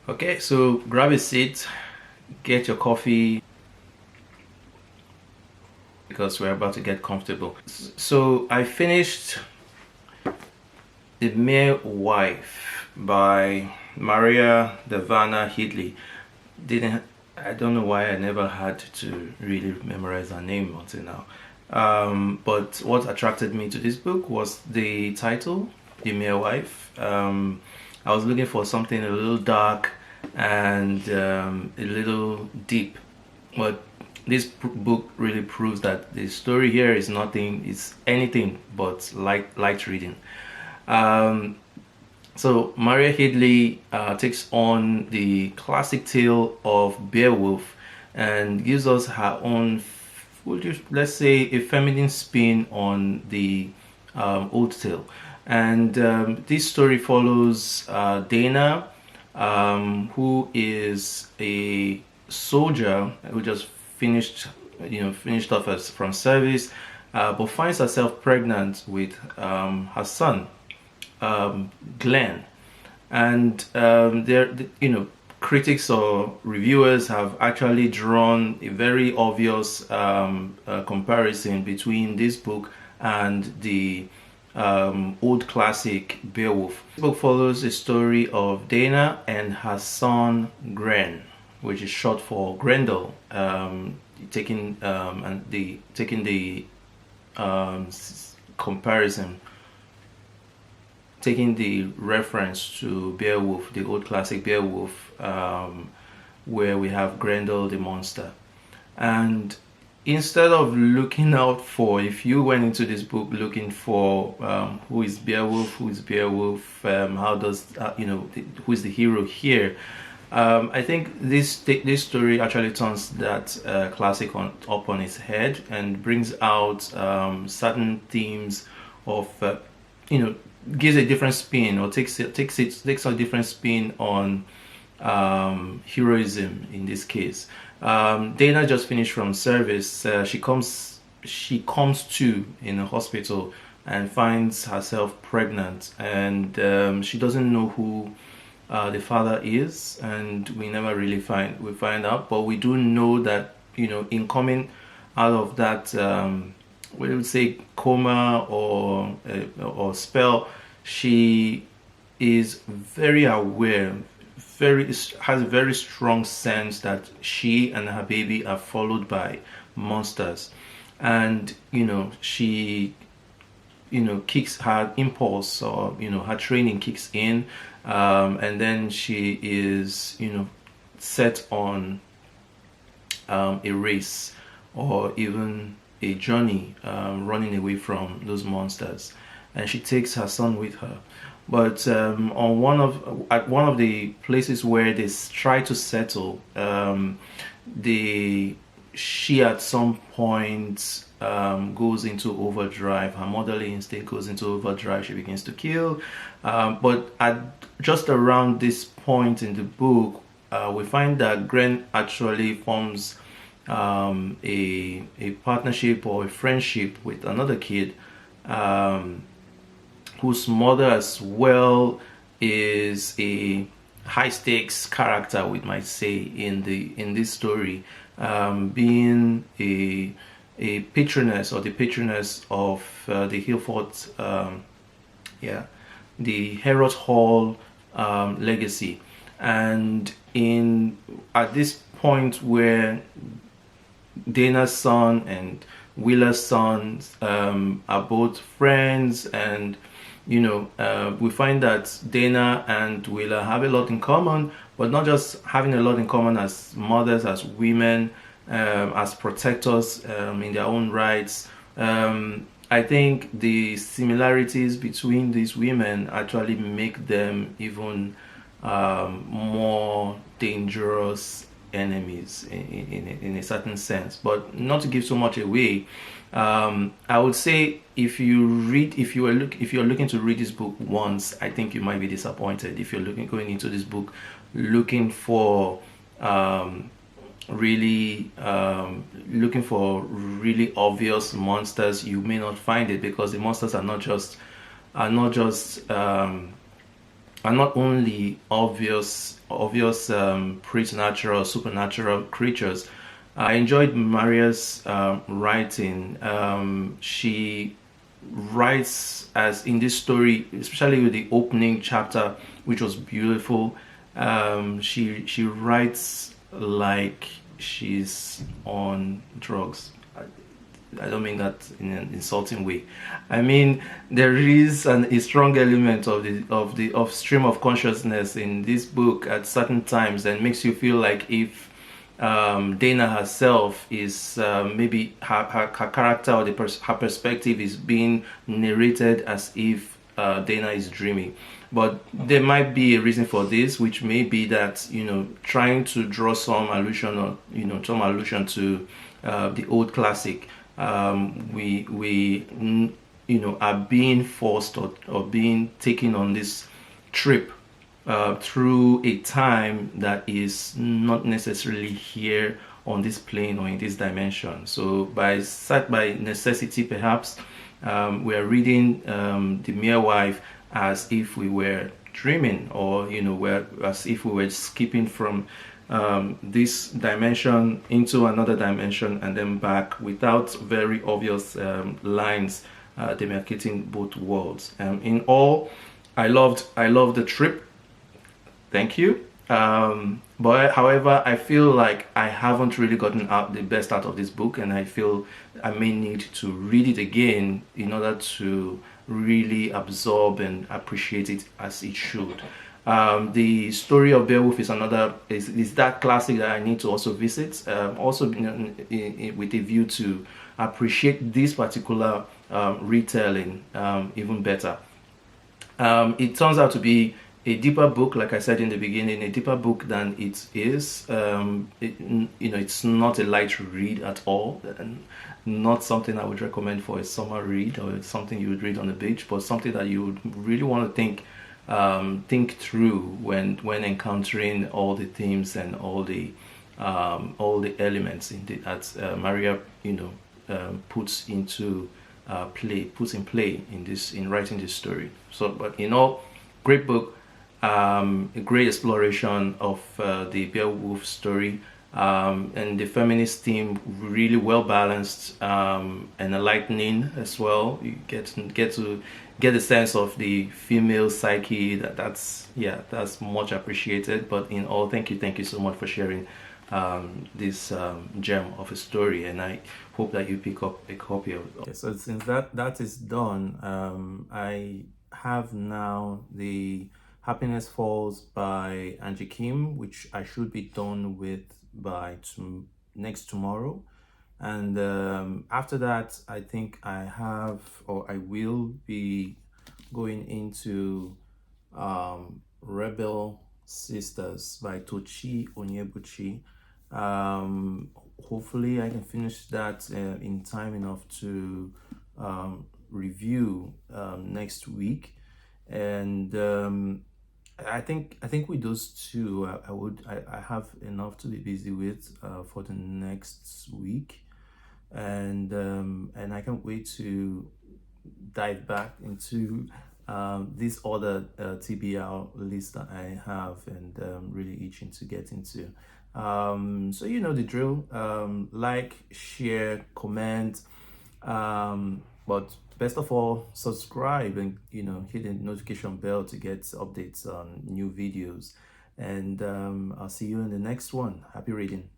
Okay, so grab a seat, get your coffee because we're about to get comfortable. So I finished The Mere Wife by Maria Dahvana Headley. I don't know why I never had to really memorize her name until now. But what attracted me to this book was the title, The Mere Wife. I was looking for something a little dark and a little deep, but this book really proves that the story here is anything but light reading. So Maria Headley takes on the classic tale of Beowulf and gives us her own, let's say, a feminine spin on the old tale. And this story follows Dana, who is a soldier who just finished off from service, but finds herself pregnant with her son, Glen. And critics or reviewers have actually drawn a very obvious comparison between this book and the old classic Beowulf. This book follows the story of Dana and her son Gren, which is short for Grendel, taking the comparison, taking the reference to Beowulf, the old classic Beowulf, where we have Grendel the monster. And instead of looking out for, if you went into this book looking for who is Beowulf, how does who is the hero here, I think this story actually turns that classic up on its head and brings out certain themes of gives a different spin, or takes a different spin on heroism in this case. Dana just finished from service. She comes to in a hospital and finds herself pregnant, and she doesn't know who the father is, and we never really find out, but we do know that in coming out of that we would say coma or spell, she is very aware, has a very strong sense that she and her baby are followed by monsters, and she kicks her impulse, or her training kicks in, and then she is set on a race or even a journey, running away from those monsters, and she takes her son with her. But at one of the places where they try to settle, she at some point goes into overdrive. Her motherly instinct goes into overdrive. She begins to kill. But at just around this point in the book, we find that Gren actually forms a partnership or a friendship with another kid, whose mother as well is a high stakes character, we might say, in this story, being a patroness, or the patroness of the Hillfort, the Heriot Hall legacy. And at this point where Dana's son and Willa's son are both friends, and we find that Dana and Willa have a lot in common, but not just having a lot in common as mothers, as women, as protectors in their own rights. I think the similarities between these women actually make them even more dangerous enemies in a certain sense. But not to give so much away, I would say if you're looking to read this book once, I think you might be disappointed. If you're going into this book looking for really obvious monsters, you may not find it, because the monsters are not just are not only obvious preternatural, supernatural creatures. I enjoyed Maria's writing. She writes as in this story, especially with the opening chapter, which was beautiful. She writes like she's on drugs. I don't mean that in an insulting way. I mean there is a strong element of stream of consciousness in this book at certain times that makes you feel like if Dana herself is maybe her character or her perspective is being narrated as if Dana is dreaming. But there might be a reason for this, which may be that trying to draw some allusion or some allusion to the old classic. We are being forced or being taken on this trip through a time that is not necessarily here on this plane or in this dimension. So by necessity, perhaps we are reading the mere wife as if we were dreaming, or as if we were skipping from this dimension into another dimension and then back without very obvious lines demarcating both worlds. In all, I loved the trip. Thank you. But however, I feel like I haven't really gotten out the best out of this book, and I feel I may need to read it again in order to really absorb and appreciate it as it should. The story of Beowulf is is that classic that I need to also visit, also with a view to appreciate this particular retelling even better. It turns out to be a deeper book, like I said in the beginning, a deeper book than it is. It's not a light read at all, and not something I would recommend for a summer read or something you would read on the beach, but something that you would really want to think through when encountering all the themes and all the elements that Maria puts into puts in play in writing this story. So, but great book, a great exploration of the Beowulf story, and the feminist theme really well balanced, and enlightening as well. You get to get a sense of the female psyche. That's much appreciated. But in all, thank you so much for sharing this gem of a story, and I hope that you pick up a copy of it. Okay, so since that is done, I have now the Happiness Falls by Angie Kim, which I should be done with by next tomorrow. And after that, I think I will be going into Rebel Sisters by Tochi Onyebuchi. Hopefully I can finish that in time enough to review next week. And I think with those two, I have enough to be busy with for the next week, and I can't wait to dive back into this other TBR list that I have, and really itching to get into. So you know the drill. Like, share, comment, but best of all, subscribe and hit the notification bell to get updates on new videos. And I'll see you in the next one. Happy reading.